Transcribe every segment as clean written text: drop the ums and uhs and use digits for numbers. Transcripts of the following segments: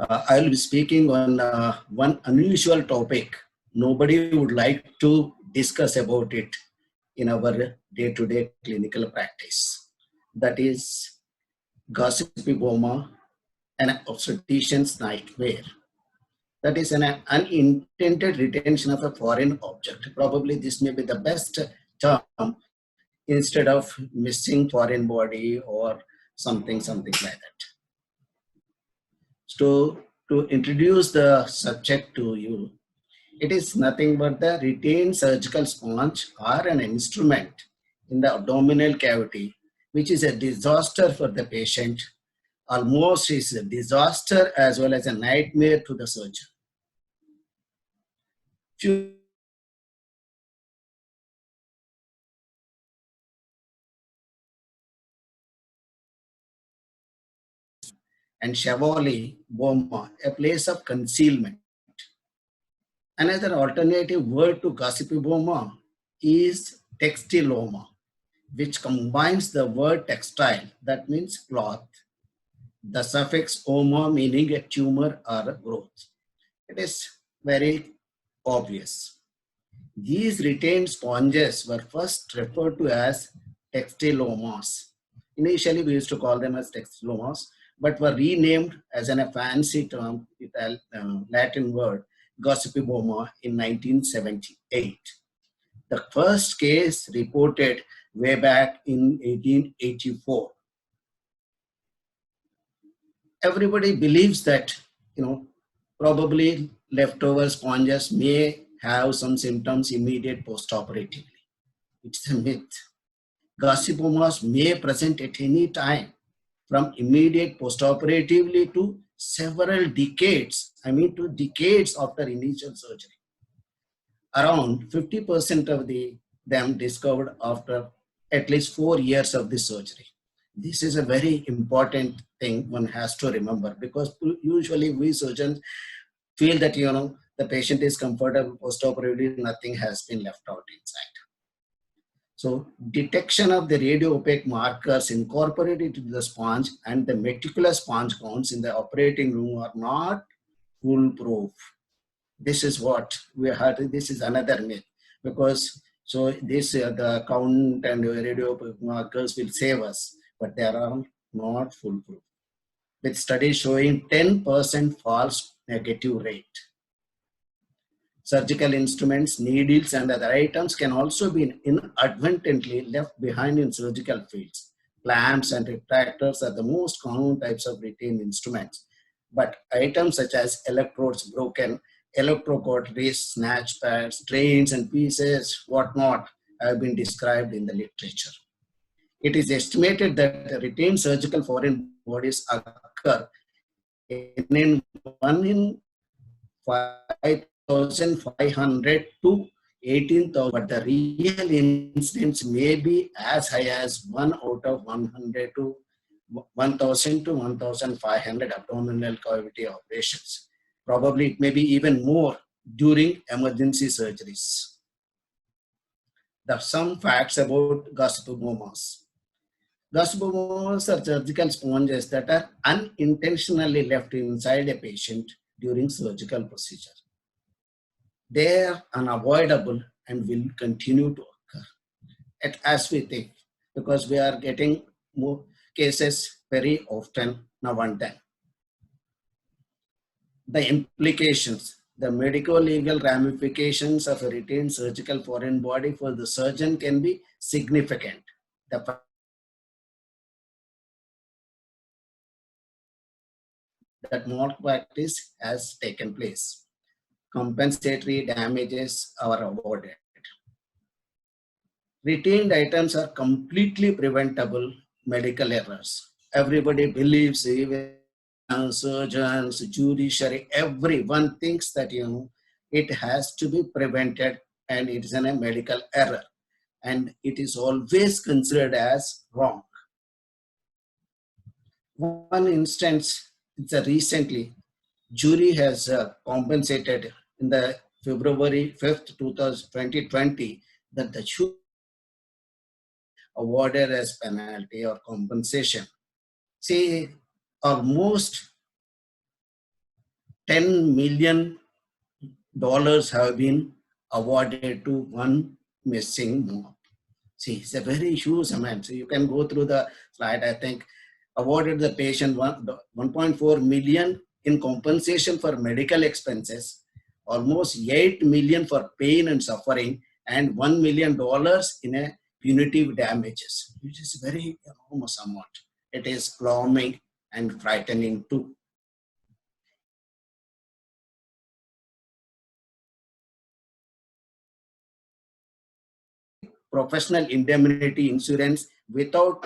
I will be speaking on one unusual topic. Nobody would like to discuss about it in our day-to-day clinical practice. That is gossipyboma, an obstetrician's nightmare. That is an unintended retention of a foreign object. Probably this may be the best term instead of missing foreign body or something like that. So to introduce the subject to you, it is nothing but the retained surgical sponge or an instrument in the abdominal cavity, which is a disaster for the patient. Almost is a disaster as well as a nightmare to the surgeon. Few and Shevoli-Boma, a place of concealment. Another alternative word to gossipyboma is textiloma, which combines the word textile, that means cloth, the suffix oma meaning a tumor or a growth. It is very obvious. These retained sponges were first referred to as textilomas. Initially, we used to call them as textilomas, but were renamed as a fancy term, Latin word, gossipyboma in 1978. The first case reported way back in 1884. Everybody believes that, probably leftover sponges may have some symptoms immediate post-operatively. It's a myth. Gossipomas may present at any time from immediate post-operatively to several decades, to decades after initial surgery. Around 50% of them discovered after at least 4 years of the surgery. This is a very important thing one has to remember, because usually we surgeons feel that, the patient is comfortable post-operatively, nothing has been left out inside. So detection of the radio-opaque markers incorporated into the sponge and the meticulous sponge counts in the operating room are not foolproof. This is what we heard. This is another myth, because the count and radio-opaque markers will save us, but they are not foolproof. With studies showing 10% false negative rate. Surgical instruments, needles, and other items can also be inadvertently left behind in surgical fields. Clamps and retractors are the most common types of retained instruments. But items such as electrodes broken, electrocauteries, snatch pads, drains and pieces, whatnot, have been described in the literature. It is estimated that retained surgical foreign bodies occur in 1 in 5,500 to 18,000, but the real incidence may be as high as 1 out of 100 to 1,000 to 1,500 abdominal cavity operations. Probably it may be even more during emergency surgeries. Some facts about gossipomas. Gossipomas are surgical sponges that are unintentionally left inside a patient during surgical procedure. They are unavoidable and will continue to occur, as we think, because we are getting more cases very often now and then. The implications, the medico-legal ramifications of a retained surgical foreign body for the surgeon can be significant. That malpractice has taken place. Compensatory damages are awarded. Retained items are completely preventable medical errors. Everybody believes, even surgeons, judiciary, everyone thinks that, it has to be prevented and it is a medical error. And it is always considered as wrong. One instance, it's recently, jury has compensated in the February 5th, 2020, that the jury awarded as penalty or compensation. See, almost $10 million have been awarded to one missing mop. See, it's a very huge amount. So you can go through the slide. I think awarded the patient 1.4 million in compensation for medical expenses, almost 8 million for pain and suffering, and $1 million in a punitive damages, which is very enormous amount. It is alarming and frightening too. Professional indemnity insurance without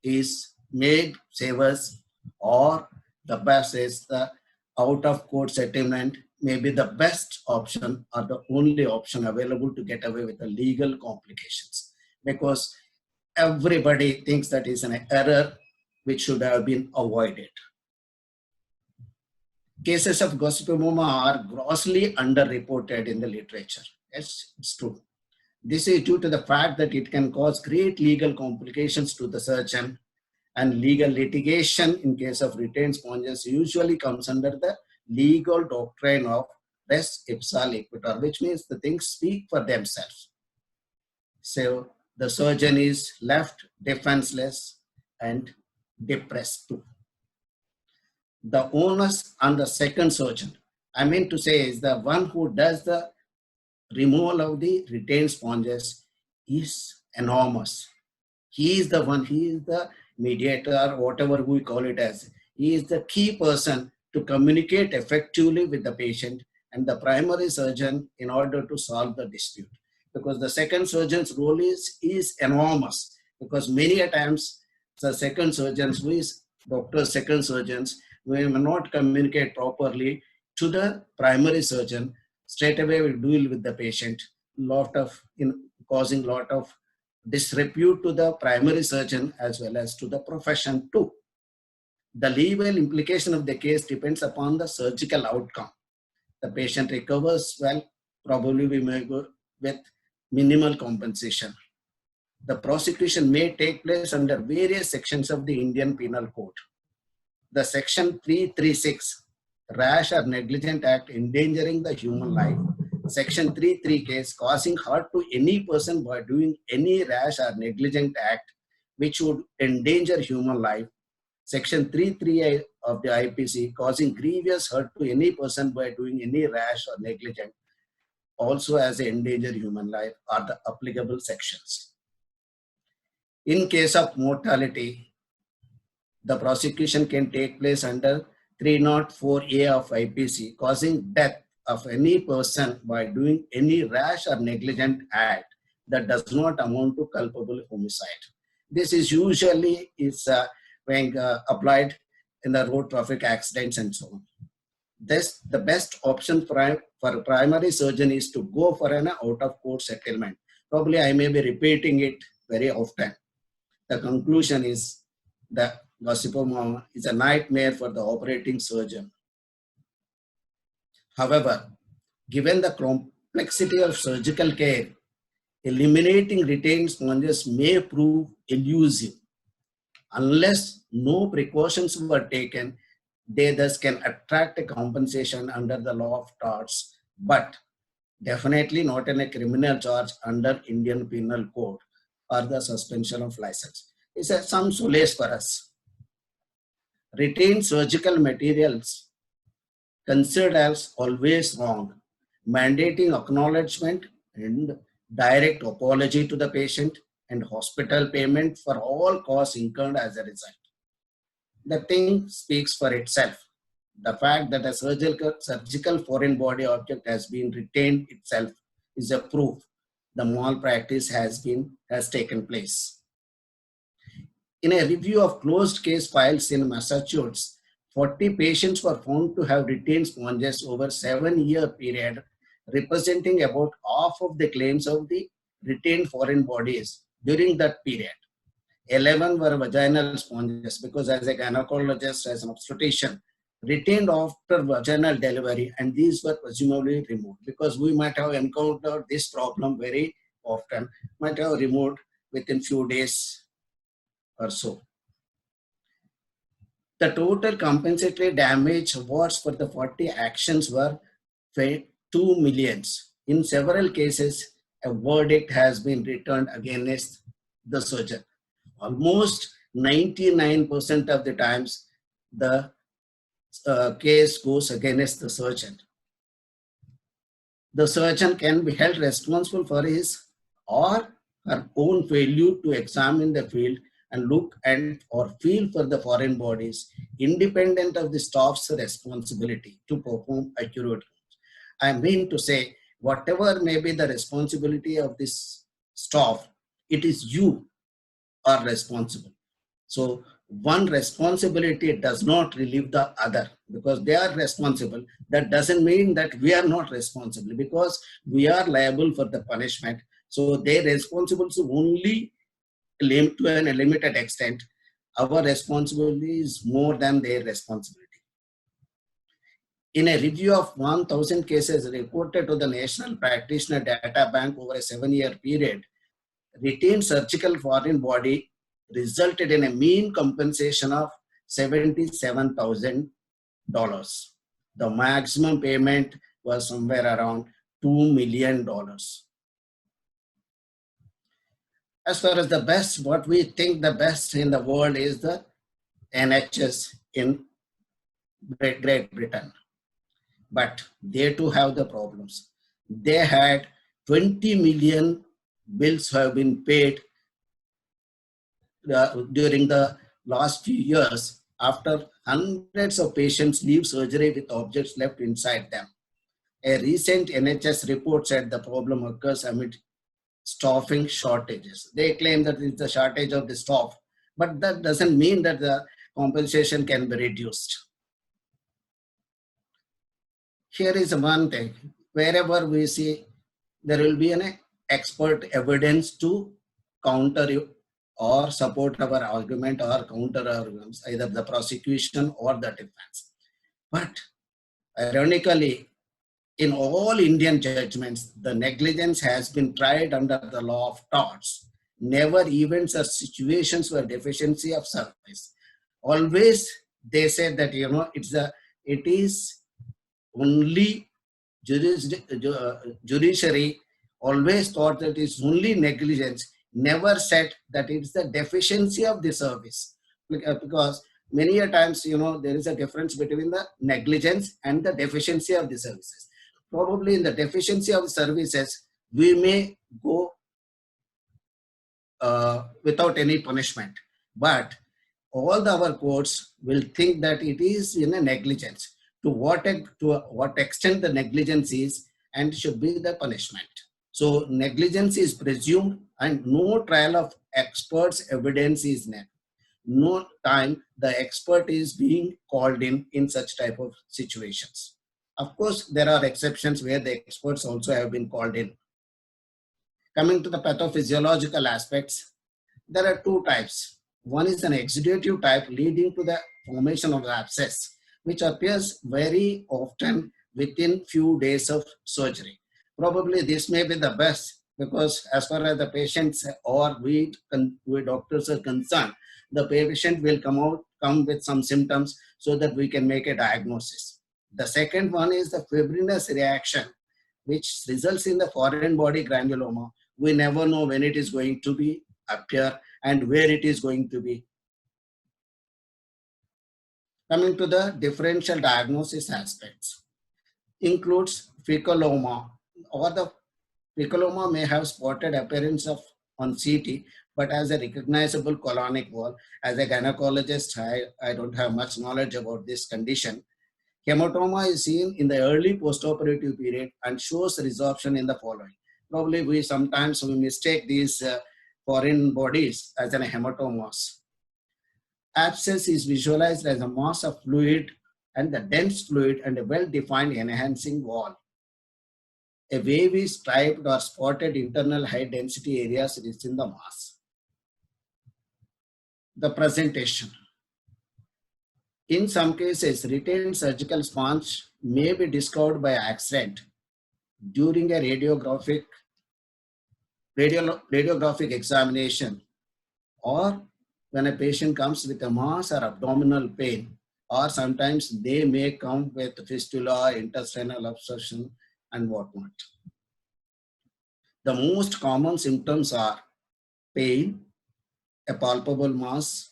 is made savers, or the best is the out of court settlement may be the best option or the only option available to get away with the legal complications, because everybody thinks that is an error which should have been avoided. Cases of gossipomoma are grossly underreported in the literature. Yes, it's true. This is due to the fact that it can cause great legal complications to the surgeon, and legal litigation in case of retained sponges usually comes under the legal doctrine of res ipsa liquitor, which means the things speak for themselves. So the surgeon is left defenseless and depressed too. The onus on the second surgeon, I mean to say, is the one who does the removal of the retained sponges, is enormous. He is the one, he is the mediator, whatever we call it as. He is the key person to communicate effectively with the patient and the primary surgeon in order to solve the dispute. Because the second surgeon's role is enormous, because many a times the second surgeons, who is doctors, second surgeons, will not communicate properly to the primary surgeon. Straight away will deal with the patient, causing lot of disrepute to the primary surgeon as well as to the profession too. The legal implication of the case depends upon the surgical outcome. The patient recovers well, probably we may go with minimal compensation. The prosecution may take place under various sections of the Indian Penal Code. The section 336, rash or negligent act endangering the human life. Section 3.3 case, causing hurt to any person by doing any rash or negligent act which would endanger human life. Section 3.3 of the IPC, causing grievous hurt to any person by doing any rash or negligent, also as a endanger human life, are the applicable sections. In case of mortality, the prosecution can take place under 304A of IPC, causing death of any person by doing any rash or negligent act that does not amount to culpable homicide. This is usually when applied in the road traffic accidents and so on. The best option for a primary surgeon is to go for an out-of-court settlement. Probably I may be repeating it very often. The conclusion is that gossipomoma is a nightmare for the operating surgeon. However, given the complexity of surgical care, eliminating retained sponges may prove elusive. Unless no precautions were taken, they thus can attract a compensation under the law of torts, but definitely not in a criminal charge under Indian Penal Code or the suspension of license. It's some solace for us. Retained surgical materials considered as always wrong, mandating acknowledgement and direct apology to the patient and hospital payment for all costs incurred as a result. The thing speaks for itself. The fact that a surgical foreign body object has been retained itself is a proof the malpractice has taken place. In a review of closed case files in Massachusetts, 40 patients were found to have retained sponges over a 7-year period, representing about half of the claims of the retained foreign bodies during that period. 11 were vaginal sponges, because as a gynecologist, as an obstetrician, retained after vaginal delivery, and these were presumably removed, because we might have encountered this problem very often, might have removed within few days or so. The total compensatory damage awards for the 40 actions were 2 millions. In several cases, a verdict has been returned against the surgeon. Almost 99% of the times, the case goes against the surgeon. The surgeon can be held responsible for his or her own failure to examine the field and look and or feel for the foreign bodies, independent of the staff's responsibility to perform accurate. I mean to say, whatever may be the responsibility of this staff, it is you are responsible. So one responsibility does not relieve the other because they are responsible. That doesn't mean that we are not responsible because we are liable for the punishment. So their responsibility only to a limited extent. Our responsibility is more than their responsibility. In a review of 1,000 cases reported to the National Practitioner Data Bank over a 7-year period, retained surgical foreign body resulted in a mean compensation of $77,000. The maximum payment was somewhere around $2 million. As far as the best, what we think the best in the world is the NHS in Great Britain. But they too have the problems. They had 20 million bills have been paid during the last few years after hundreds of patients leave surgery with objects left inside them. A recent NHS report said the problem occurs amid staffing shortages. They claim that it's a shortage of the staff, but that doesn't mean that the compensation can be reduced. Here is one thing, wherever we see there will be an expert evidence to counter you or support our argument or counter arguments, either the prosecution or the defense. But ironically, in all Indian judgments, the negligence has been tried under the law of torts. Never events or situations where deficiency of service. Always they say that it is only judiciary always thought that it's only negligence, never said that it's the deficiency of the service. Because many a times, there is a difference between the negligence and the deficiency of the services. Probably in the deficiency of the services, we may go without any punishment. But all our courts will think that it is in a negligence. To what extent the negligence is and should be the punishment. So negligence is presumed and no trial of experts evidence is needed. No time the expert is being called in such type of situations. Of course, there are exceptions where the experts also have been called in. Coming to the pathophysiological aspects, there are two types. One is an exudative type leading to the formation of the abscess, which appears very often within few days of surgery. Probably this may be the best because as far as the patients or we doctors are concerned, the patient will come with some symptoms so that we can make a diagnosis. The second one is the fibrinous reaction, which results in the foreign body granuloma. We never know when it is going to be appear and where it is going to be. Coming to the differential diagnosis aspects, includes fecaloma, or the fecaloma may have spotted appearance on CT, but as a recognizable colonic wall. As a gynecologist, I don't have much knowledge about this condition. Hematoma is seen in the early postoperative period and shows resorption in the following. Probably we sometimes mistake these foreign bodies as an hematomas. Abscess is visualized as a mass of fluid and the dense fluid and a well-defined enhancing wall. A wavy, striped or spotted internal high-density areas is in the mass. The presentation. In some cases, retained surgical sponge may be discovered by accident during a radiographic examination, or when a patient comes with a mass or abdominal pain, or sometimes they may come with fistula, intestinal obstruction, and whatnot. The most common symptoms are pain, a palpable mass,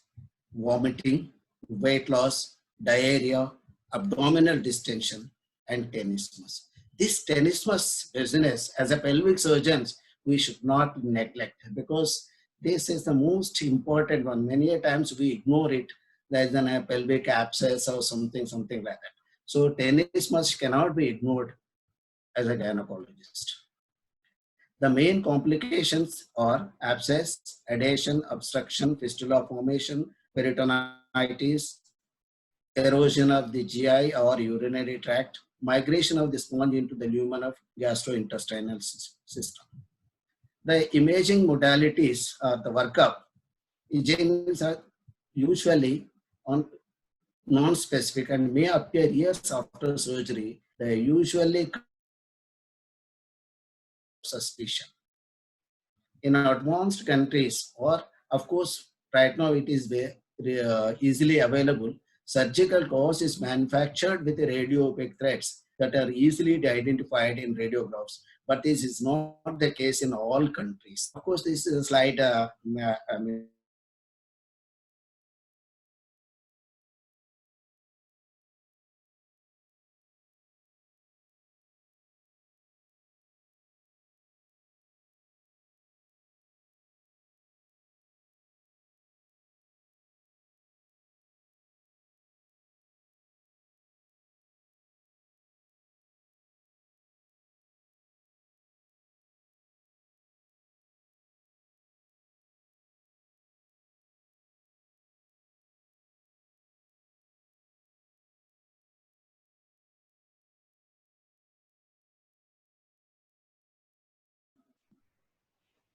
vomiting, weight loss, diarrhea, abdominal distension, and tenesmus. This tenesmus business, as a pelvic surgeons, we should not neglect, because this is the most important one. Many a times we ignore it. There is a pelvic abscess or something like that. So tenesmus cannot be ignored as a gynecologist. The main complications are abscess, adhesion, obstruction, fistula formation, peritonitis, erosion of the GI or urinary tract, migration of the sponge into the lumen of gastrointestinal system. The imaging modalities or the workup, exams are usually on non-specific and may appear years after surgery. They usually suspicion. In advanced countries, or of course right now it is easily available, surgical gauze is manufactured with radio-opaque threads that are easily identified in radiographs, but this is not the case in all countries. Of course, this is a slide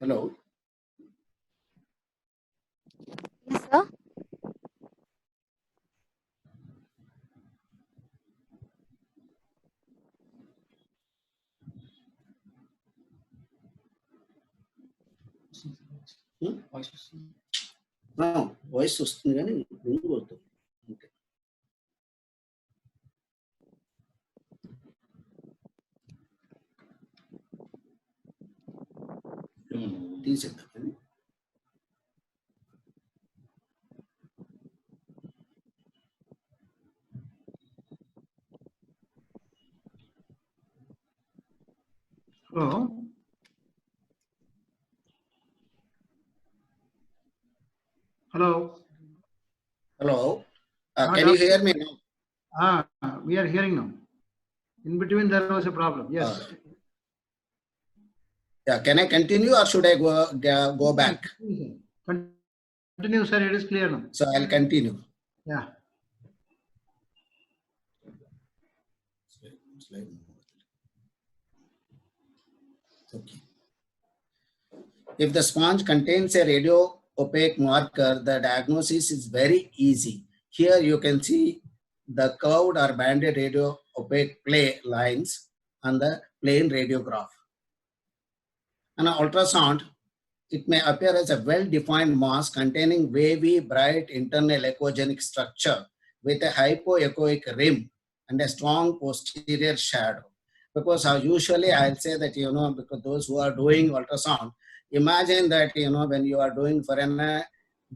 hello. Yes, sir. Voice వస్తుంది కానీ ring అవుతుంది. Okay, తీసేద్దాం. Hello. Hello. Hello. Can you hear me now? We are hearing now. In between there was a problem. Yes. Yeah. Can I continue or should I go back? Continue, sir. It is clear now. So I'll continue. Yeah. Okay. If the sponge contains a radio opaque marker, the diagnosis is very easy. Here you can see the curved or banded radio opaque play lines on the plain radiograph. On an ultrasound, it may appear as a well-defined mass containing wavy, bright internal echogenic structure with a hypoechoic rim and a strong posterior shadow. Because usually I'll say that, because those who are doing ultrasound, imagine that, when you are doing for an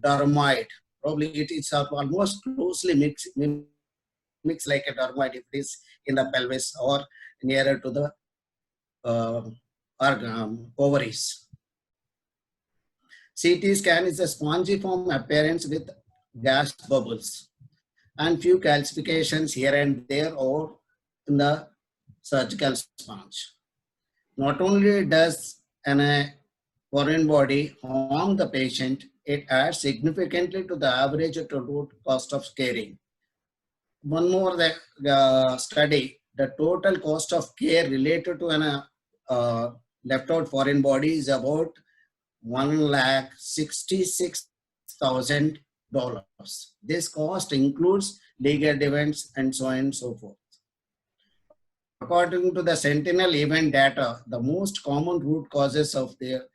dermoid, probably it is almost closely mixed like a dermoid if it is in the pelvis or nearer to the ovaries. CT scan is a spongiform appearance with gas bubbles and few calcifications here and there or in the surgical sponge. Not only does a foreign body harm the patient, it adds significantly to the average total cost of caring. One more study, the total cost of care related to an left out foreign body is about $1,66,000. This cost includes legal defense and so on and so forth. According to the Sentinel event data, the most common root causes of the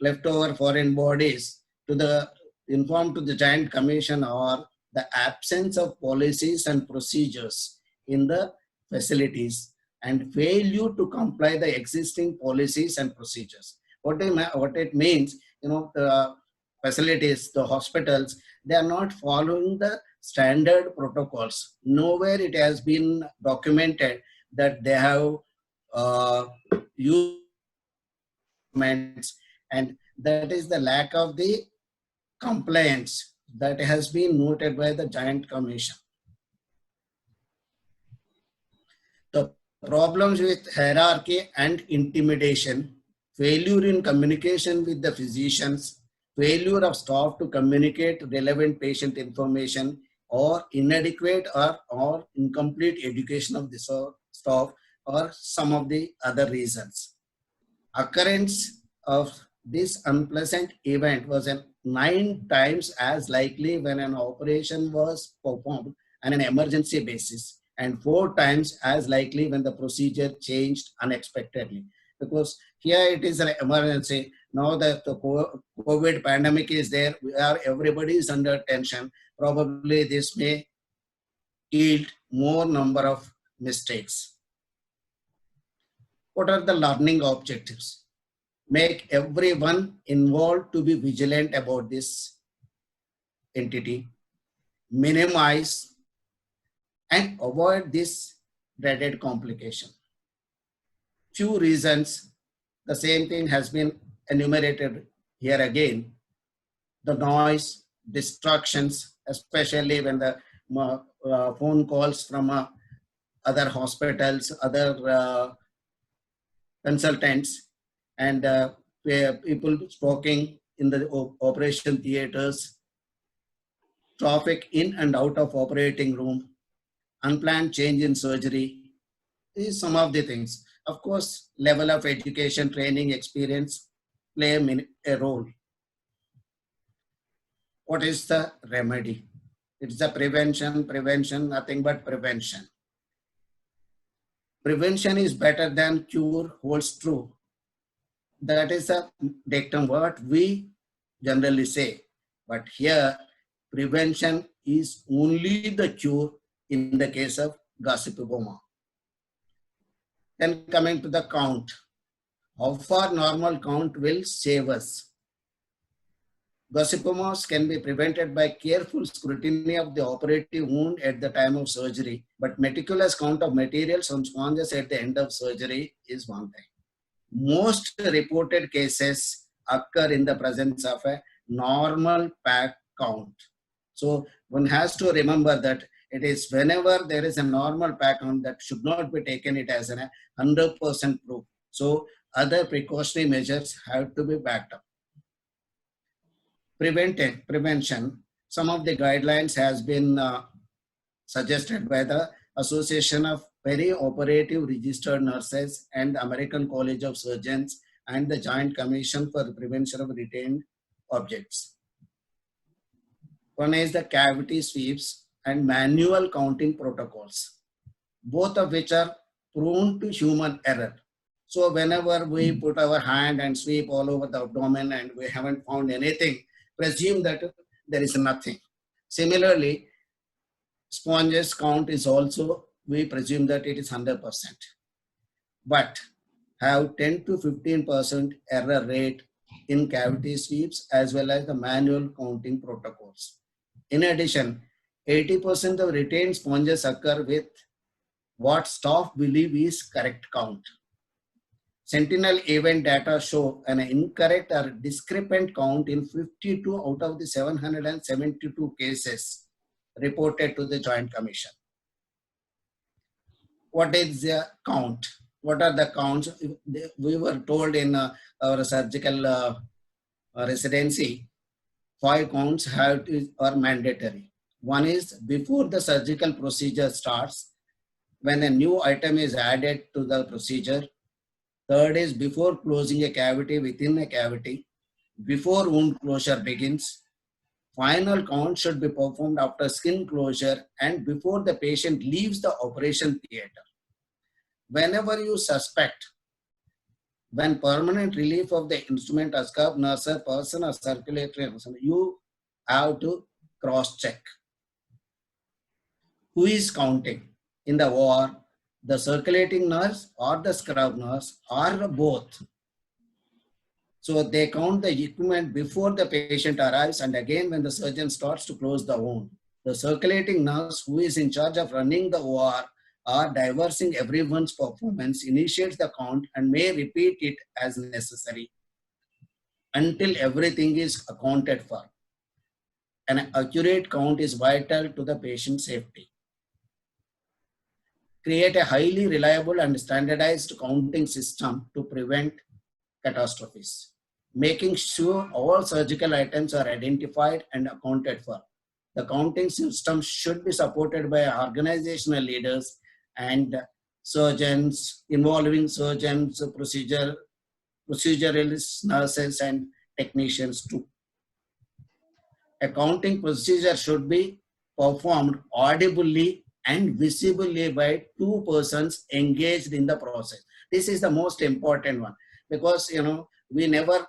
leftover foreign bodies to the informed to the Joint Commission or the absence of policies and procedures in the facilities and failure to comply the existing policies and procedures. What it means, the facilities, the hospitals, they are not following the standard protocols. Nowhere it has been documented that they have used and that is the lack of the compliance that has been noted by the Joint Commission. The problems with hierarchy and intimidation, failure in communication with the physicians, failure of staff to communicate relevant patient information, or inadequate or incomplete education of the staff, or some of the other reasons. Occurrence of this unpleasant event was 9 times as likely when an operation was performed on an emergency basis, and 4 times as likely when the procedure changed unexpectedly. Because here it is an emergency. Now that the COVID pandemic is there, everybody is under tension. Probably this may yield more number of mistakes. What are the learning objectives? Make everyone involved to be vigilant about this entity, minimize and avoid this dreaded complication. Few reasons, the same thing has been enumerated here again. The noise, distractions, especially when the phone calls from other hospitals, other consultants, and people talking in the operation theaters, traffic in and out of operating room, unplanned change in surgery, these some of the things. Of course, level of education, training, experience play a role. What is the remedy? It's the prevention, nothing but prevention. Prevention is better than cure holds true. That is a dictum what we generally say. But here, prevention is only the cure in the case of gossipoma. Then coming to the count. How far normal count will save us? Gossipomas can be prevented by careful scrutiny of the operative wound at the time of surgery, but meticulous count of materials on sponges at the end of surgery is one thing. Most reported cases occur in the presence of a normal pack count. So one has to remember that it is whenever there is a normal pack count that should not be taken it as a 100% proof. So other precautionary measures have to be backed up. Prevention. Some of the guidelines has been suggested by the Association of Perioperative Registered Nurses and the American College of Surgeons and the Joint Commission for the Prevention of Retained Objects. One is the cavity sweeps and manual counting protocols, both of which are prone to human error. So whenever we put our hand and sweep all over the abdomen and we haven't found anything, presume that there is nothing. Similarly, sponges count is also, we presume that it is 100%. But have 10 to 15% error rate in cavity sweeps as well as the manual counting protocols. In addition, 80% of retained sponges occur with what staff believe is correct count. Sentinel event data show an incorrect or discrepant count in 52 out of the 772 cases reported to the Joint Commission. What is the count? What are the counts? We were told in our surgical residency, 5 counts are mandatory. One is before the surgical procedure starts, when a new item is added to the procedure. Third is before closing a cavity within a cavity, before wound closure begins. Final count should be performed after skin closure and before the patient leaves the operation theater. Whenever you suspect, when permanent relief of the instrument, ASCAP, nurse, person or circulatory, you have to cross-check. Who is counting in the OR? The circulating nurse or the scrub nurse or both? So they count the equipment before the patient arrives and again when the surgeon starts to close the wound. The circulating nurse who is in charge of running the OR or diversing everyone's performance initiates the count and may repeat it as necessary until everything is accounted for. An accurate count is vital to the patient safety. Create a highly reliable and standardized counting system to prevent catastrophes, making sure all surgical items are identified and accounted for. The counting system should be supported by organizational leaders and surgeons, involving surgeons, proceduralists, nurses, and technicians too. A counting procedure should be performed audibly and visibly by two persons engaged in the process. This is the most important one because we never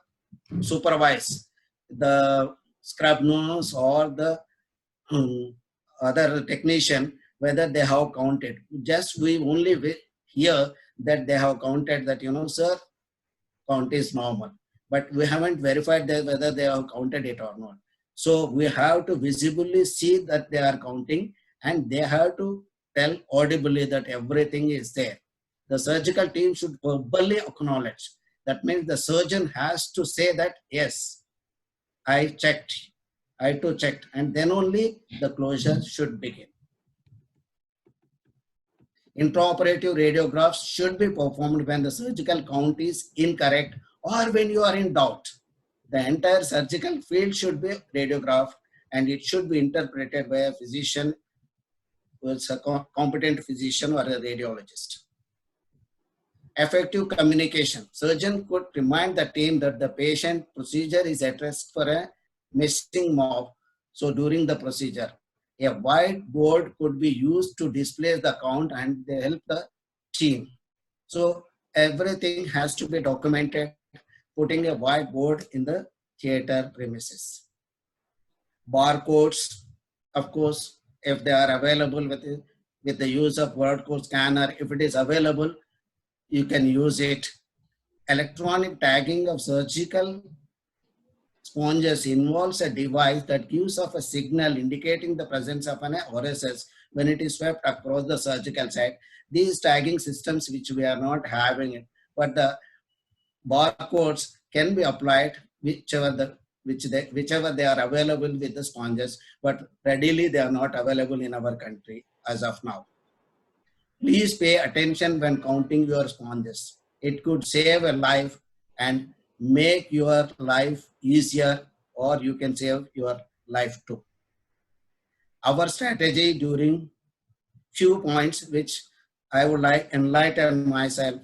supervise the scrub nurse or the other technician whether they have counted. Just we only hear that they have counted that sir, count is normal, but we haven't verified that whether they have counted it or not. So we have to visibly see that they are counting and they have to tell audibly that everything is there. The surgical team should verbally acknowledge. That means the surgeon has to say that, yes, I checked, I too checked, and then only the closure should begin. Intraoperative radiographs should be performed when the surgical count is incorrect or when you are in doubt. The entire surgical field should be radiographed and it should be interpreted by a physician who is a competent physician or a radiologist. Effective communication. Surgeon could remind the team that the patient procedure is at risk for a missing mop. So during the procedure, a whiteboard could be used to display the count and they help the team. So everything has to be documented, putting a whiteboard in the theater premises. Barcodes, of course, if they are available with the use of barcode scanner, if it is available, you can use it. Electronic tagging of surgical sponges involves a device that gives off a signal indicating the presence of an ORSS when it is swept across the surgical site. These tagging systems which we are not having it, but the barcodes can be applied whichever they are available with the sponges, but readily they are not available in our country as of now. Please pay attention when counting your sponges. It could save a life and make your life easier, or you can save your life too. Our strategy during few points which I would like enlighten myself,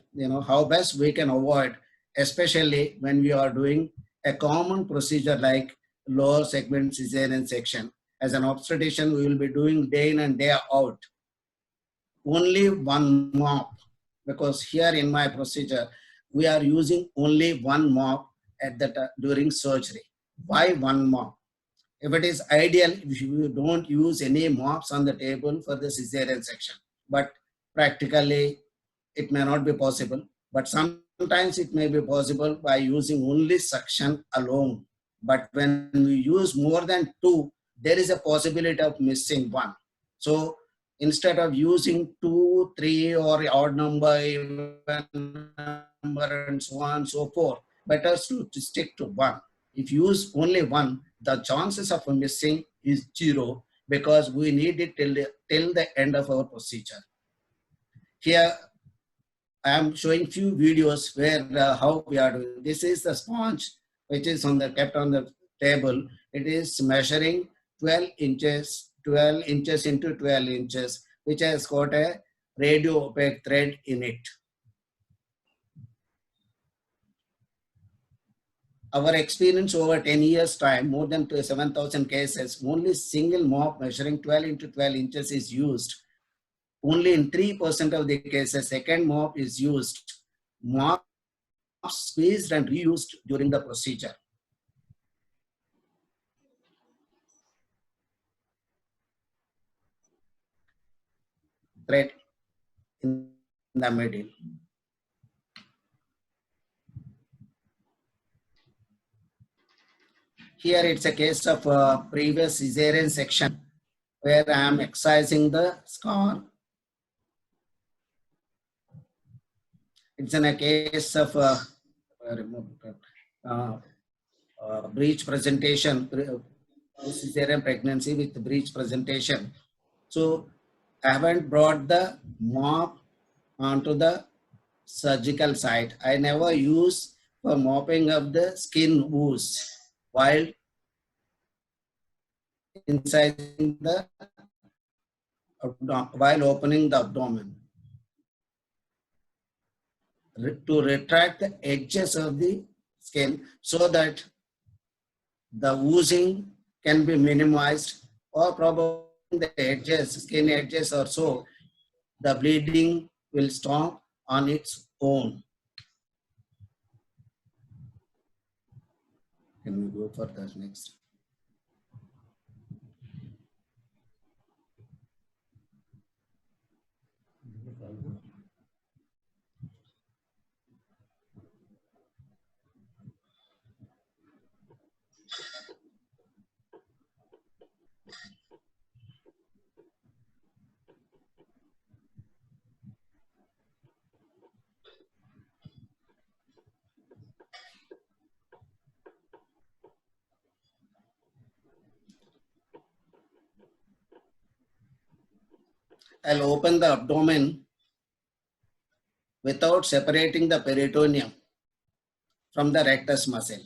how best we can avoid, especially when we are doing a common procedure like lower segment cesarean section. As an obstetrician, we will be doing day in and day out. Only one mop, because here in my procedure, we are using only one mop during surgery. Why one mop? If it is ideal, if you don't use any mops on the table for the cesarean section, but practically it may not be possible, but sometimes it may be possible by using only suction alone. But when we use more than two, there is a possibility of missing one. So instead of using 2, 3 or odd number, even number and so on and so forth, better to stick to one. If you use only one, the chances of missing is 0 because we need it till the end of our procedure. Here I am showing few videos where how we are doing. This is the sponge which is kept on the table. It is measuring 12 inches into 12 inches, which has got a radio opaque thread in it. Our experience over 10 years time, more than 7,000 cases, only single mop measuring 12 into 12 inches is used. Only in 3% of the cases, second mop is used. Mop squeezed and reused during the procedure. thread in the middle. Here it's a case of previous cesarean section where I am excising the scar. It's in a case of breech presentation, cesarean pregnancy with breech presentation. So I haven't brought the mop onto the surgical site. I never use for mopping of the skin wounds while incising the while opening the abdomen to retract the edges of the skin so that the oozing can be minimized, or probably the edges, skin edges or so, the bleeding will stop on its own. Can we go for the next? I'll open the abdomen without separating the peritoneum from the rectus muscle.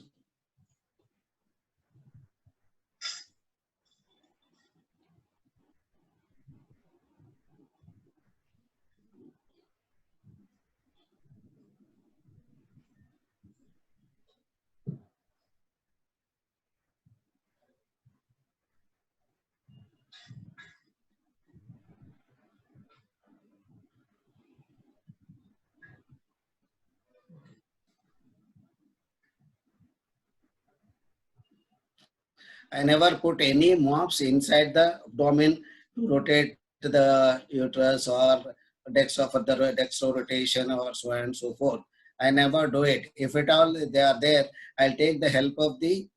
I never put any mops inside the abdomen to rotate the uterus or dextro rotation or so on and so forth. I never do it. If at all they are there, I'll take the help of the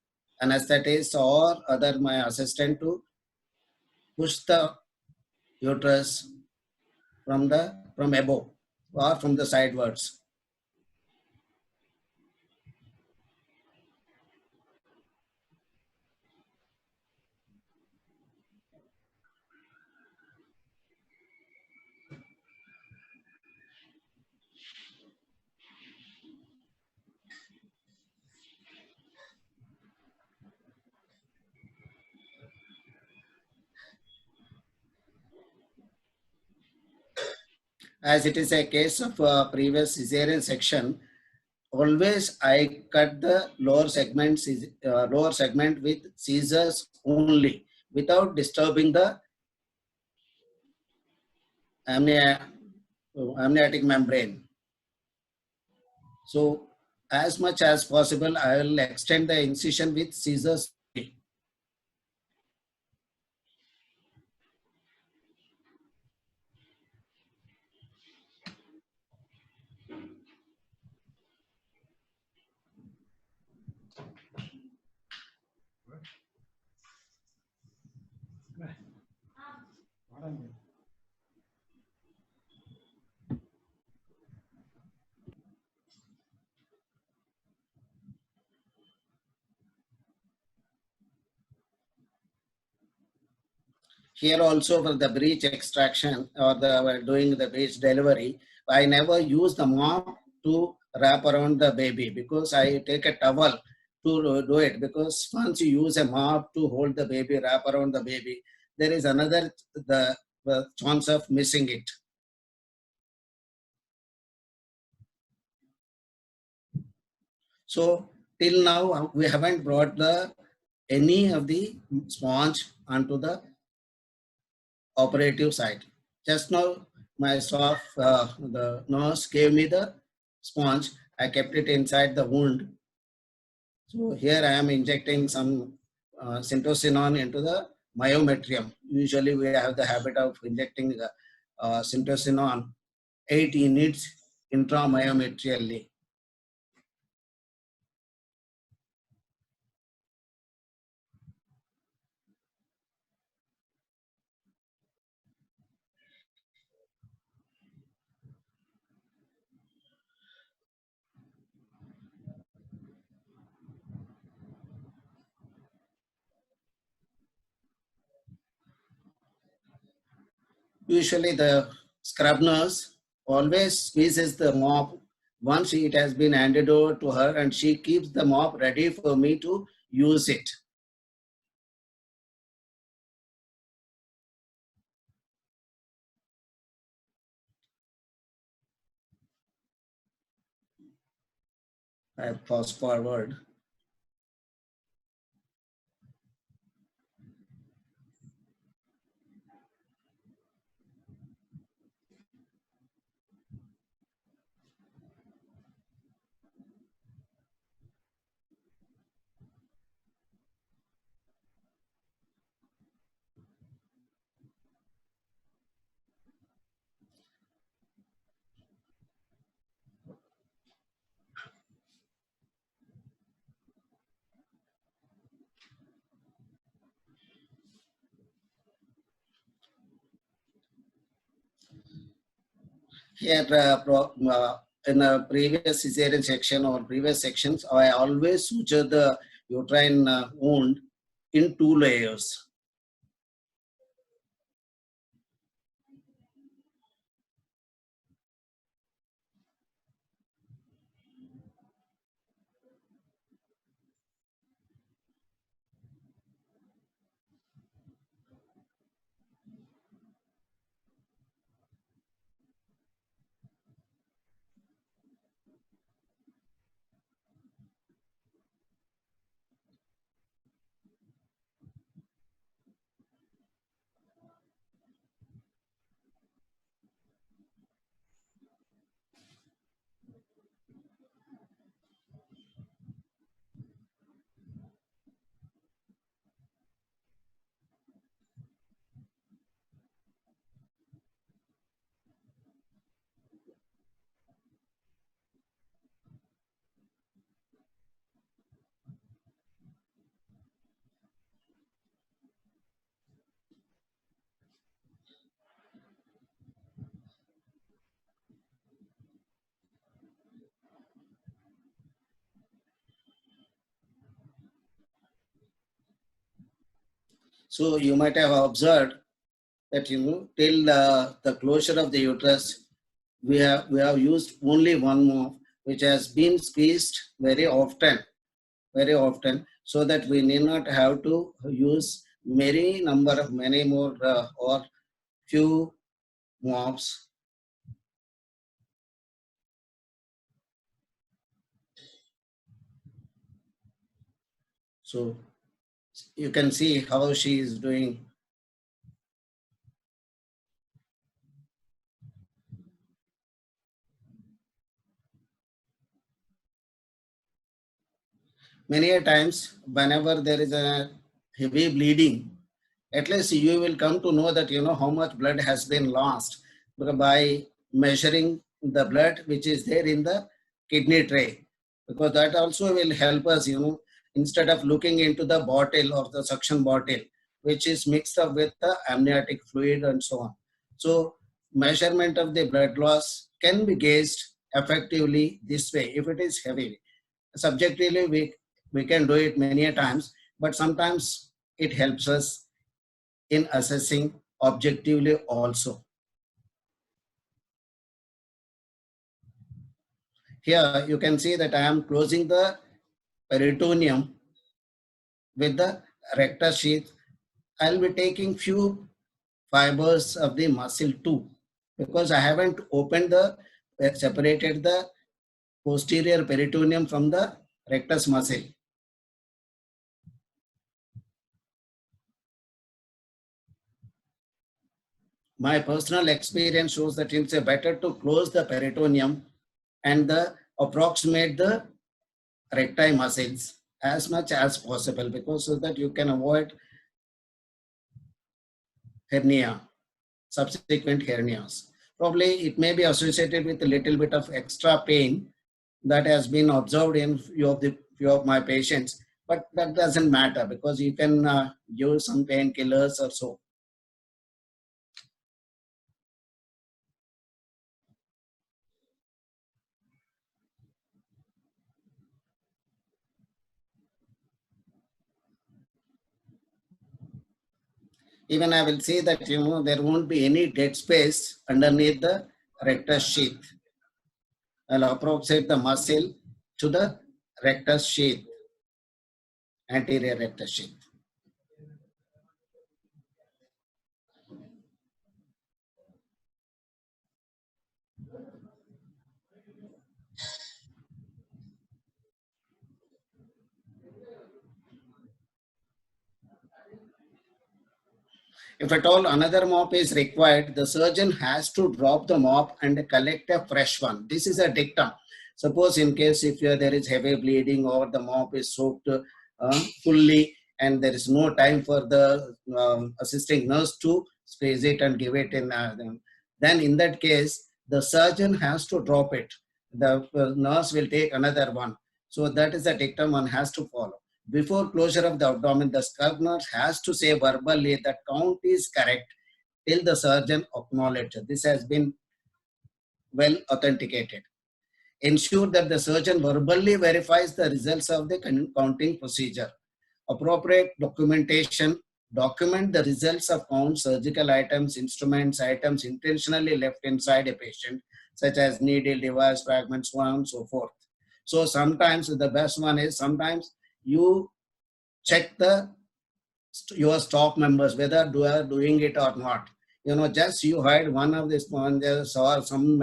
anesthetist or other my assistant to push the uterus from above or from the sidewards. As it is a case of previous cesarean section, always I cut the lower segment with scissors only, without disturbing the amniotic membrane. So as much as possible, I will extend the incision with scissors. Here also for the breech extraction or doing the breech delivery, I never use the mop to wrap around the baby, because I take a towel to do it, because once you use a mop to hold the baby, wrap around the baby, there is another the chance of missing it. So till now we haven't brought any of the sponge onto the operative site. Just now my staff, the nurse gave me the sponge. I kept it inside the wound. So here I am injecting some syntocinon into the myometrium. Usually we have the habit of injecting syntocinon 8 units intramyometrially. Usually the scrub nurse always squeezes the mop once it has been handed over to her, and she keeps the mop ready for me to use it. I fast forward. Here, in a previous cesarean section or previous sections, I always suture the uterine wound in 2 layers. So you might have observed that till the closure of the uterus, we have used only one mop, which has been squeezed very often, so that we need not have to use many more or few mops. So you can see how she is doing. Many a times, whenever there is a heavy bleeding, at least you will come to know that how much blood has been lost by measuring the blood which is there in the kidney tray, because that also will help us, instead of looking into the bottle or the suction bottle which is mixed up with the amniotic fluid and so on. So measurement of the blood loss can be gauged effectively this way. If it is heavy, subjectively we can do it many a times, but sometimes it helps us in assessing objectively also. Here you can see that I am closing the peritoneum with the rectus sheath. I will be taking few fibers of the muscle too, because I haven't separated the posterior peritoneum from the rectus muscle. My personal experience shows that it's better to close the peritoneum and approximate the recti muscles as much as possible, because so that you can avoid hernia. subsequent hernias. Probably it may be associated with a little bit of extra pain that has been observed in few of my patients, but that doesn't matter because you can use some painkillers or so. Even I will say that there won't be any dead space underneath the rectus sheath. I'll approximate the muscle to the rectus sheath, anterior rectus sheath. If at all another mop is required, the surgeon has to drop the mop and collect a fresh one. This is a dictum. Suppose in case if there is heavy bleeding or the mop is soaked fully and there is no time for the assisting nurse to squeeze it and give it in, then in that case, the surgeon has to drop it. The nurse will take another one. So that is a dictum one has to follow. Before closure of the abdomen, the scrub nurse has to say verbally that count is correct till the surgeon acknowledges. This has been well authenticated. Ensure that the surgeon verbally verifies the results of the counting procedure. Appropriate documentation. Document the results of count surgical items, instruments, items intentionally left inside a patient, such as needle, device, fragments, so on and so forth. So sometimes the best one is sometimes you check your stock members whether they are doing it or not. Just you hide one of the sponges or some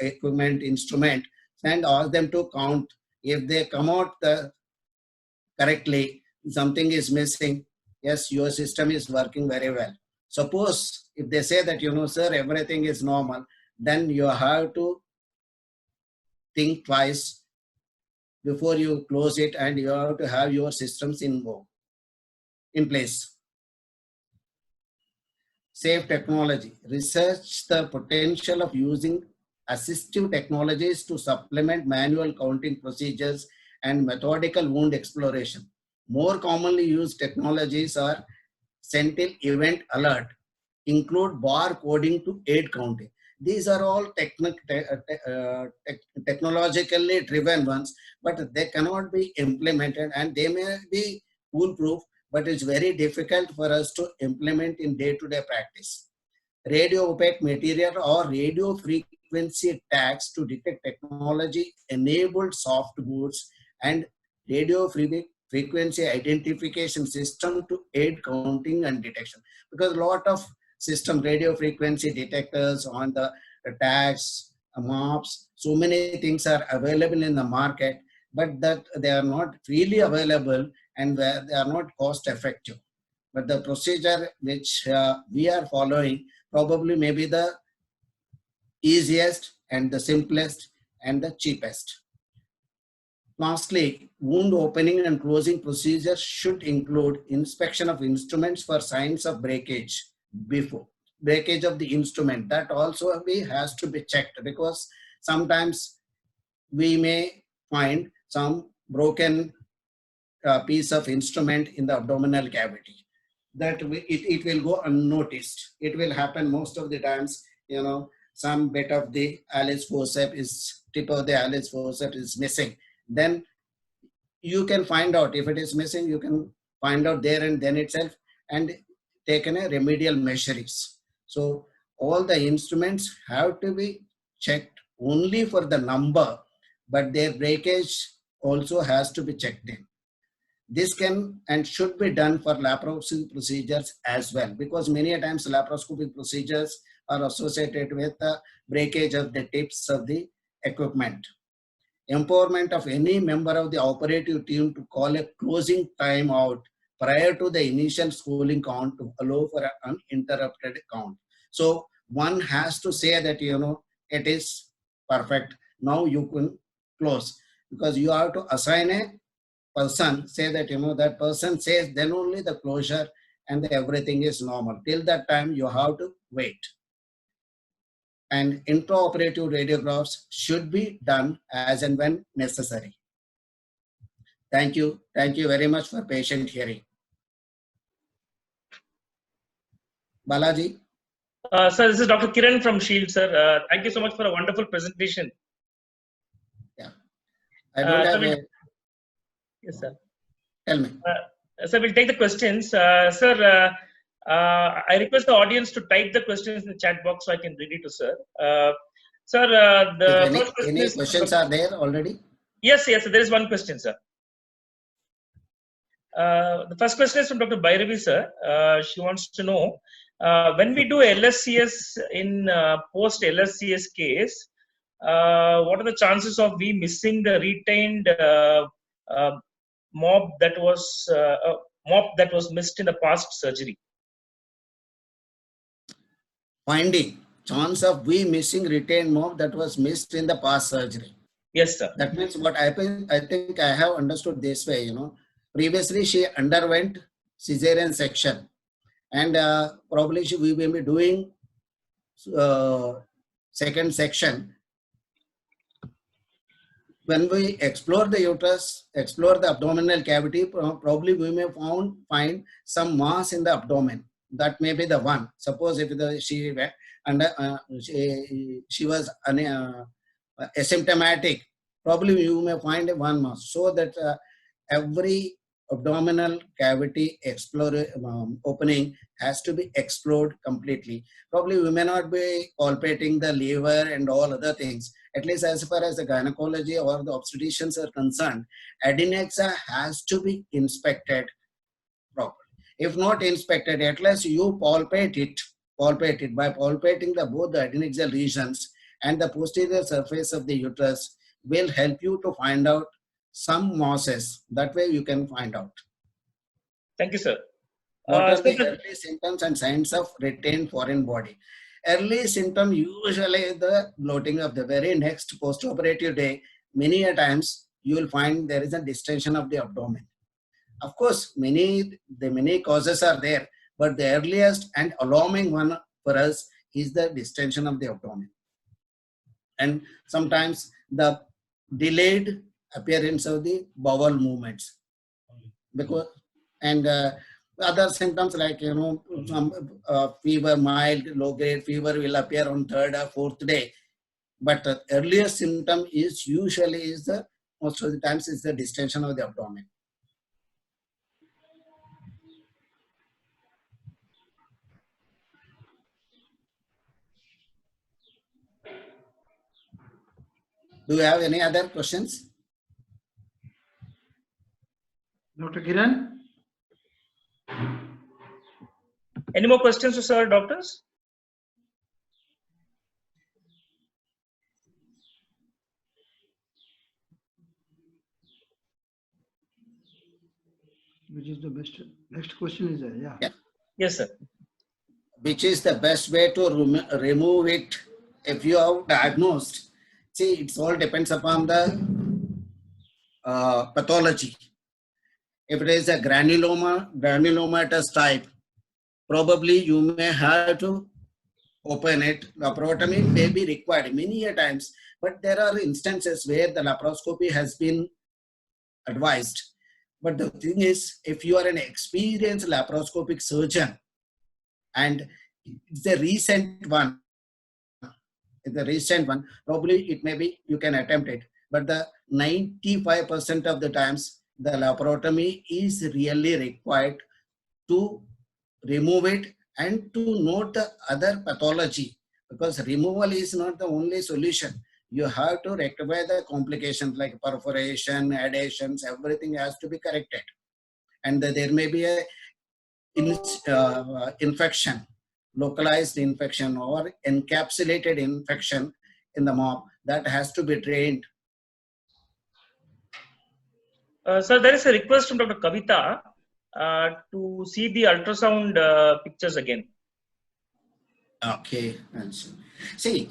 equipment, instrument, and ask them to count. If they come out correctly, something is missing. Yes, your system is working very well. Suppose if they say that, sir, everything is normal, then you have to think twice before you close it, and you have to have your systems in place. Safe technology. Research the potential of using assistive technologies to supplement manual counting procedures and methodical wound exploration. More commonly used technologies are Sentinel Event Alert, include bar coding to aid counting. These are all technologically driven ones, but they cannot be implemented, and they may be foolproof, but it's very difficult for us to implement in day-to-day practice. Radio opaque material or radio frequency tags to detect technology enabled soft goods and radio frequency identification system to aid counting and detection. Because a lot of system radio frequency detectors on the tags, mops, so many things are available in the market, but that they are not freely available and they are not cost effective. But the procedure which we are following probably may be the easiest and the simplest and the cheapest. Lastly, wound opening and closing procedures should include inspection of instruments for signs of breakage before. Breakage of the instrument, that also has to be checked, because sometimes we may find some broken piece of instrument in the abdominal cavity. That it will go unnoticed. It will happen most of the times, some bit of the Alice forceps tip of the Alice forceps is missing. Then you can find out if it is missing, you can find out there and then itself and take a remedial measures. So all the instruments have to be checked only for the number, but their breakage also has to be checked in. This can and should be done for laparoscopic procedures as well, because many times laparoscopic procedures are associated with the breakage of the tips of the equipment. Empowerment of any member of the operative team to call a closing time out prior to the initial schooling count to allow for an uninterrupted count. So one has to say that, it is perfect. Now you can close, because you have to assign a person, say that, that person says, then only the closure and everything is normal. Till that time, you have to wait. And intraoperative radiographs should be done as and when necessary. Thank you. Thank you very much for patient hearing. Balaji? Sir, this is Dr. Kiran from Shield, sir. Thank you so much for a wonderful presentation. Yeah. I don't have a... Yes, sir. Tell me. Sir, we'll take the questions. Sir, I request the audience to type the questions in the chat box so I can read it to sir. Sir, the first question any questions are there already? Yes, yes, there is one question, sir. The first question is from Dr. Bhairavi, sir. She wants to know, when we do LSCS in post-LSCS case, what are the chances of we missing the retained mob that was missed in the past surgery? Finding chance of we missing retained mob that was missed in the past surgery. Yes, sir. That means what happened, I think I have understood this way, previously she underwent cesarean section, and probably we will be doing second section. When we explore the uterus, explore the abdominal cavity, probably we may find some mass in the abdomen. That may be the one. Suppose if she was asymptomatic, probably you may find one mass. So that every abdominal cavity opening has to be explored completely. Probably we may not be palpating the liver and all other things. At least as far as the gynecology or the obstetricians are concerned, adnexa has to be inspected properly. If not inspected, at least you palpate it by palpating both the adnexal regions and the posterior surface of the uterus will help you to find out some masses. That way you can find out. Thank you, sir. What are the early symptoms and signs of retained foreign body? Early symptom usually the bloating of the very next post-operative day. Many a times you will find there is a distension of the abdomen. Of course, many causes are there, but the earliest and alarming one for us is the distension of the abdomen. And sometimes the delayed appearance of the bowel movements. Because other symptoms like some fever, mild, low grade fever will appear on third or fourth day, but the earliest symptom is usually most of the times is the distension of the abdomen. Do you have any other questions? Dr. Kiran? Any more questions to sir, doctors? Which is the best? Next question is there, yeah. Yes, sir. Which is the best way to remove it if you have diagnosed? See, it all depends upon the pathology. If it is a granulomatous type, probably you may have to open it. Laparotomy may be required many a times, but there are instances where the laparoscopy has been advised. But the thing is, if you are an experienced laparoscopic surgeon and it's a recent one, probably it may be, you can attempt it. But the 95% of the times, the laparotomy is really required to remove it and to note the other pathology, because removal is not the only solution. You have to rectify the complications like perforation, adhesions, everything has to be corrected. And there may be a infection, localized infection or encapsulated infection in the mob that has to be drained. Sir, there is a request from Dr. Kavita to see the ultrasound pictures again. Okay. See,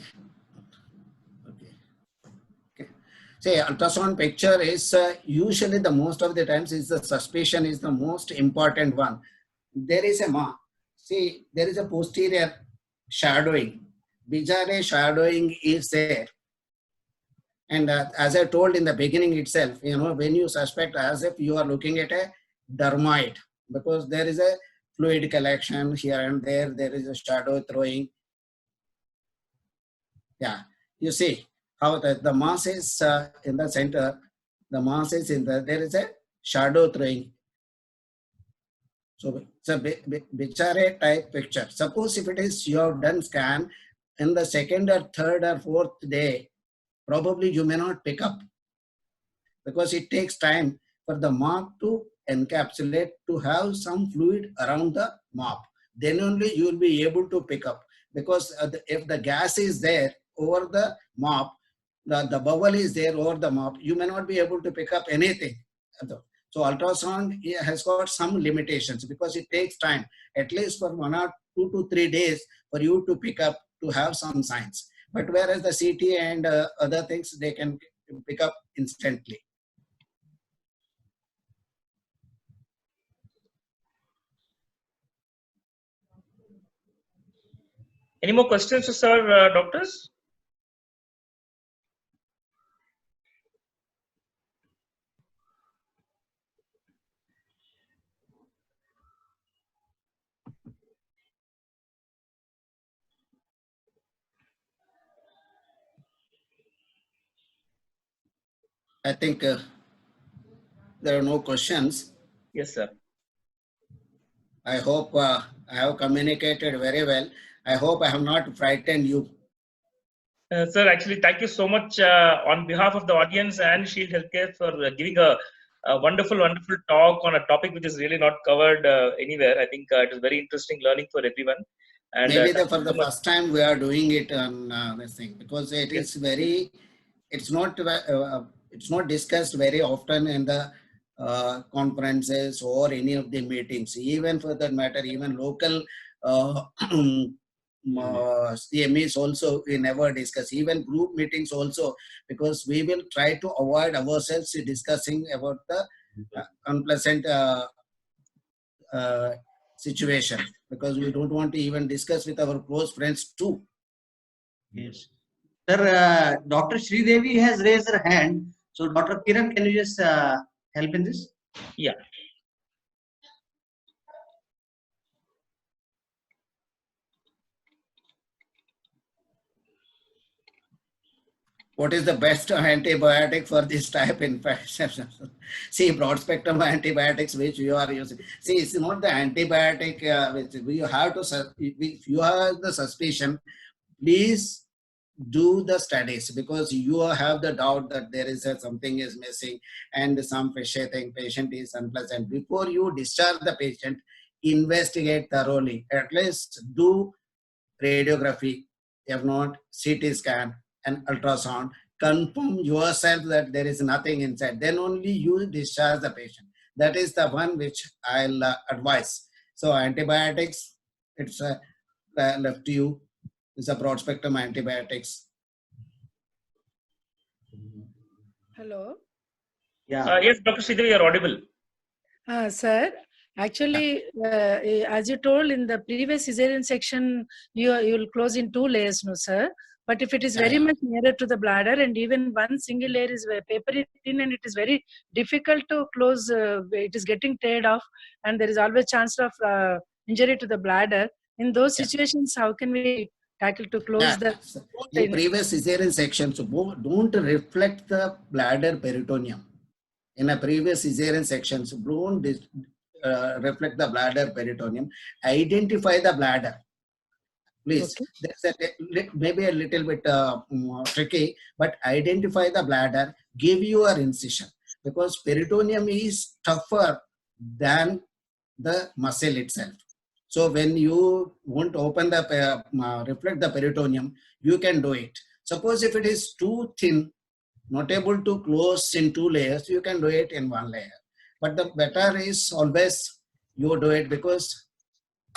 say ultrasound picture is usually the most of the times is the suspicion is the most important one. there is a mark. See, there is a posterior shadowing. Bijare shadowing is there. And as I told in the beginning itself, when you suspect, as if you are looking at a dermoid, because there is a fluid collection here and there is a shadow throwing. Yeah, you see how the mass is in the center, the mass is there is a shadow throwing. So it's a Bichare type picture. Suppose if it is you have done scan in the second or third or fourth day, probably you may not pick up, because it takes time for the mark to encapsulate, to have some fluid around the mop. Then only you will be able to pick up, because if the gas is there over the mop, the bubble is there over the mop, you may not be able to pick up anything. So ultrasound has got some limitations, because it takes time, at least for 1 or 2 to 3 days for you to pick up, to have some signs. But whereas the CT and other things, they can pick up instantly. Any more questions, sir, doctors? I think there are no questions. Yes, sir. I hope I have communicated very well. I hope I have not frightened you. Sir, actually, thank you so much on behalf of the audience and Shield Healthcare for giving a wonderful, wonderful talk on a topic which is really not covered anywhere. I think it is very interesting learning for everyone. And Maybe for the first time we are doing it on this thing, because it is very, it's not discussed very often in the conferences or any of the meetings. Even for that matter, even local CMEs also we never discuss, even group meetings also, because we will try to avoid ourselves discussing about the unpleasant situation, because we don't want to even discuss with our close friends too. Yes. Sir, Dr. Sridevi has raised her hand. So, Dr. Kiran, can you just help in this? Yeah. What is the best antibiotic for this type infection? See, broad spectrum antibiotics which you are using. See, it's not the antibiotic which we have to, if you have the suspicion, please do the studies, because you have the doubt that there is something is missing and some patient is unpleasant. Before you discharge the patient, investigate thoroughly. At least do radiography, if not CT scan and ultrasound. Confirm yourself that there is nothing inside. Then only you discharge the patient. That is the one which I'll advise. So antibiotics, it's left to you. It's a broad spectrum antibiotics. Hello. Yeah. Yes, Dr. Sridevi, you are audible. Sir, actually, as you told in the previous cesarean section, you will close in 2 layers, no, sir. But if it is very much nearer to the bladder, and even one single layer is papery thin, and it is very difficult to close, it is getting teared off, and there is always chance of injury to the bladder. In those situations, how can we tackle to close the? In previous cesarean sections, don't reflect the bladder peritoneum. In a previous cesarean sections, don't reflect the bladder peritoneum. Identify the bladder. Please, okay. That's maybe a little bit tricky, but identify the bladder, give your incision, because peritoneum is tougher than the muscle itself. So when you won't open the, reflect the peritoneum, you can do it. Suppose if it is too thin, not able to close in 2 layers, you can do it in 1 layer. But the better is always you do it, because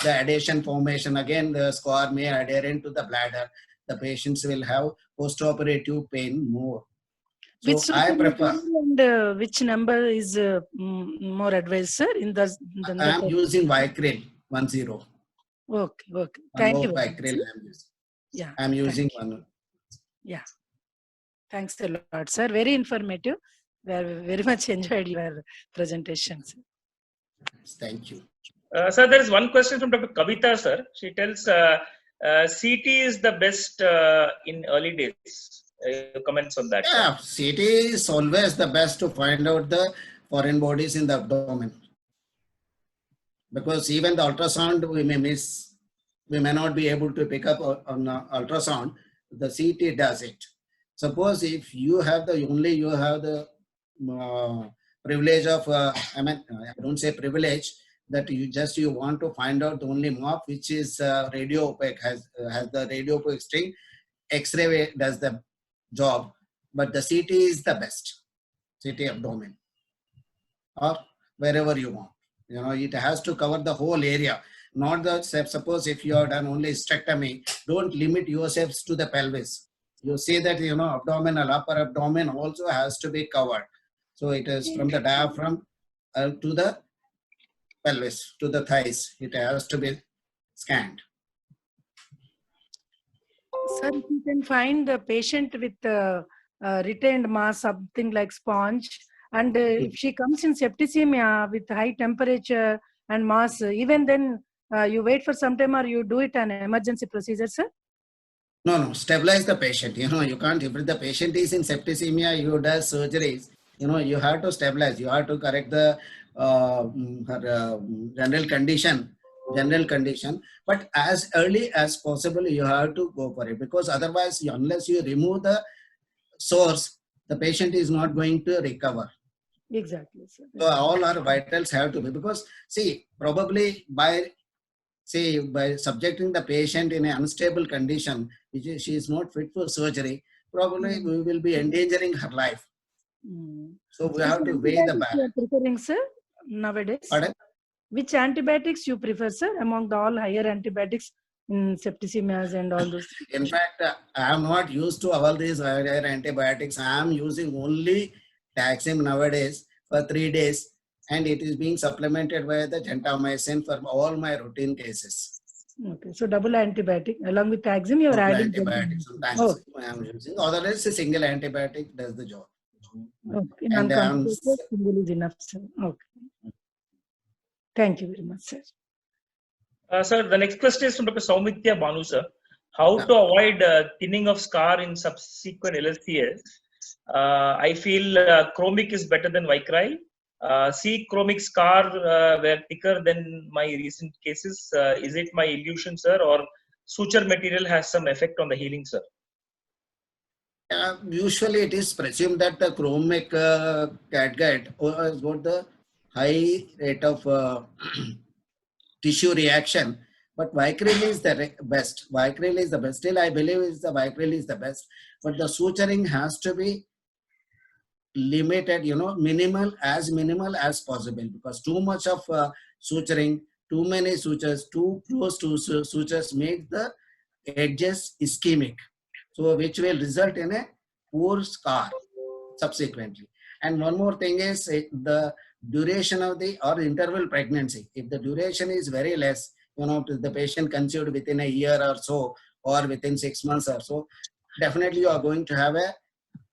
the adhesion formation, again the scar may adhere into the bladder. The patients will have post-operative pain more. So Which I prefer, and which number is more advised, sir? In the I am using Vicryl 10. Okay, okay. One Thank more you very much, Vicryl sir. I am using. Yeah, I am using thank you. one. Yeah. Thanks a lot, sir. Very informative. We are very much enjoyed your presentation, sir. Thank you. Sir, there is one question from Dr. Kavita, sir. She tells CT is the best in early days. Comments on that, sir. Yeah, CT is always the best to find out the foreign bodies in the abdomen. Because even the ultrasound we may miss, we may not be able to pick up on ultrasound. The CT does it. Suppose if you have the privilege of, I don't say privilege, that you want to find out the only MOP which is radio opaque, has the radio opaque string. X-ray does the job, but the CT is the best. CT abdomen or wherever you want. You know, it has to cover the whole area. Not the, suppose if you have done only hysterectomy, don't limit yourselves to the pelvis. You see that, you know, abdominal, upper abdomen also has to be covered. So it is from the diaphragm to the pelvis, to the thighs. It has to be scanned. Sir, if you can find the patient with retained mass, something like sponge, and if she comes in septicemia with high temperature and mass, even then you wait for some time or you do it an emergency procedure, sir? No, stabilize the patient. You know, you can't, if the patient is in septicemia, you do surgeries, you know, you have to stabilize. You have to correct the her general condition. But as early as possible, you have to go for it, because otherwise, unless you remove the source, the patient is not going to recover. Exactly, sir. So all our vitals have to be, because see, probably by subjecting the patient in an unstable condition, which is, she is not fit for surgery, probably we will be endangering her life. So we have to weigh the balance. You are preferring, sir, nowadays? Pardon? Which antibiotics you prefer, sir, among the all higher antibiotics in septicemias and all those? In fact, I am not used to all these higher antibiotics. I am using only Taxim nowadays for 3 days, and it is being supplemented by the gentamicin for all my routine cases. Okay, so double antibiotic along with Taxim, you are Double adding antibiotic. Sometimes I am using. Otherwise, a single antibiotic does the job. Okay, And single is enough, sir. Okay. Thank you very much, sir. Sir, the next question is from Dr. Saumithya Banu, sir. How to avoid thinning of scar in subsequent LSCS? I feel chromic is better than Vicryl. C, chromic scar were thicker than my recent cases. Is it my illusion, sir, or suture material has some effect on the healing, sir? Usually it is presumed that the chromic catgut has got the high rate of tissue reaction, but Vicryl is the best. Vicryl is the best. Still, I believe Vicryl is the best, but the suturing has to be limited, you know, minimal as possible, because too much of suturing, too many sutures, too close to sutures make the edges ischemic, so which will result in a poor scar subsequently. And one more thing is the duration of the or interval pregnancy. If the duration is very less, you know, the patient conceived within a year or so, or within 6 months or so, definitely you are going to have a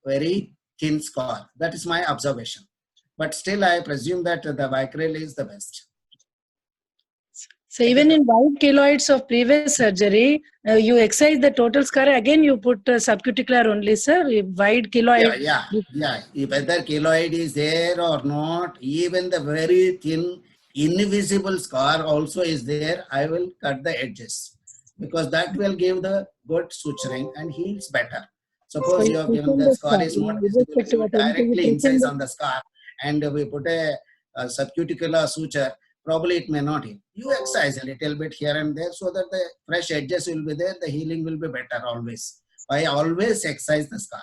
very thin scar. That is my observation. But still, I presume that the Vicryl is the best. So even in wide keloids of previous surgery, you excise the total scar. Again, you put subcuticular only, sir. Wide keloid. Yeah. Whether keloid is there or not, even the very thin, invisible scar also is there. I will cut the edges, because that will give the good suturing and heals better. Suppose you have given the scar is not visible, you directly incise on the scar and we put a subcuticular suture, probably it may not heal. You excise a little bit here and there so that the fresh edges will be there, the healing will be better always. I always excise the scar.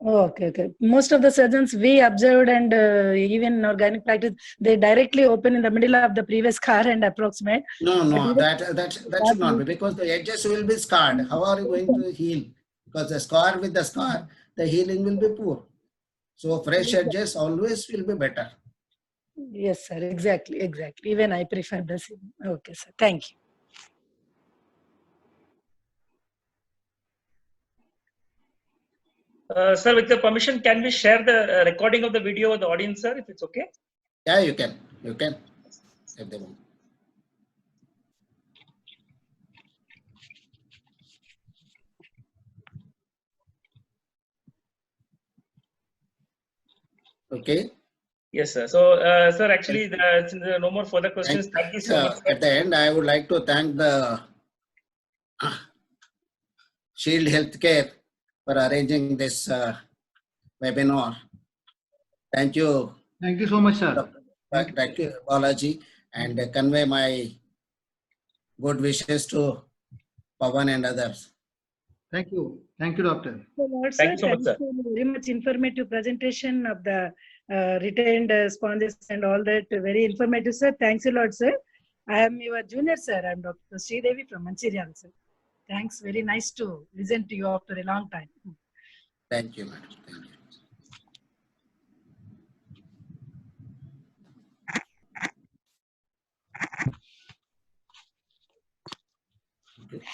Okay. Most of the surgeons we observed, and even in organic practice, they directly open in the middle of the previous scar and approximate. No, that should not be, because the edges will be scarred. How are you going to heal? Because the scar with the scar, the healing will be poor. So fresh edges always will be better. Yes, sir. Exactly. Exactly. Even I prefer the same. Okay, sir. Thank you. Sir, with your permission, can we share the recording of the video with the audience, sir, if it's okay? Yeah, you can. You can. If they want. Okay. Yes, sir. So, sir, actually, since there are no more further questions, thank you so much, sir. At the end, I would like to thank the Shield Healthcare for arranging this webinar. Thank you. Thank you so much, sir. Thank you, Balaji, and convey my good wishes to Pawan and others. Thank you. Thank you, doctor. Thank you so much, sir. Thanks for very much informative presentation of the retained sponsors and all that. Very informative, sir. Thanks a lot, sir. I am your junior, sir. I am Dr. Sridevi from Mancherial, sir. Thanks. Very nice to listen to you after a long time. Thank you, madam. Thank you. Okay.